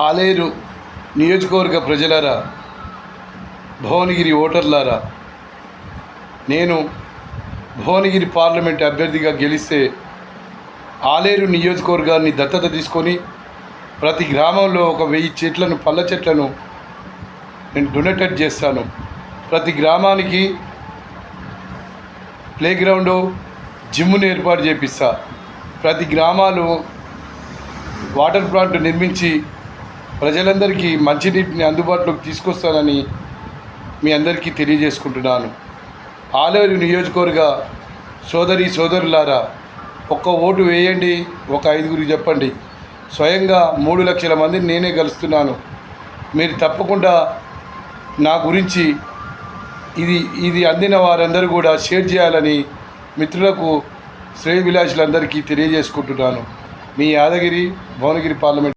ఆలేరు నియోజకవర్గ ప్రజలారా, భువనగిరి ఓటర్లారా, నేను భువనగిరి పార్లమెంట్ అభ్యర్థిగా గెలిస్తే ఆలేరు నియోజకవర్గాన్ని దత్తత తీసుకొని ప్రతి గ్రామంలో ఒక 1000 చెట్లను, పళ్ళ చెట్లను నేను డొనేటెడ్ చేస్తాను. ప్రతి గ్రామానికి ప్లే గ్రౌండు, జిమ్ను ఏర్పాటు చేపిస్తా. ప్రతి గ్రామాలు వాటర్ ప్లాంట్ నిర్మించి ప్రజలందరికీ మంచినీటిని అందుబాటులోకి తీసుకొస్తానని మీ అందరికీ తెలియజేసుకుంటున్నాను. ఆలేరు నియోజకవర్గ సోదరులారా, ఒక్క ఓటు వేయండి, ఒక 5గురికి చెప్పండి. స్వయంగా 3 లక్షల మందిని నేనే కలుస్తున్నాను. మీరు తప్పకుండా నా గురించి ఇది అందిన వారందరూ కూడా షేర్ చేయాలని మిత్రులకు, శ్రేయభిలాషులందరికీ తెలియజేసుకుంటున్నాను. మీ యాదగిరి, భువనగిరి పార్లమెంట్.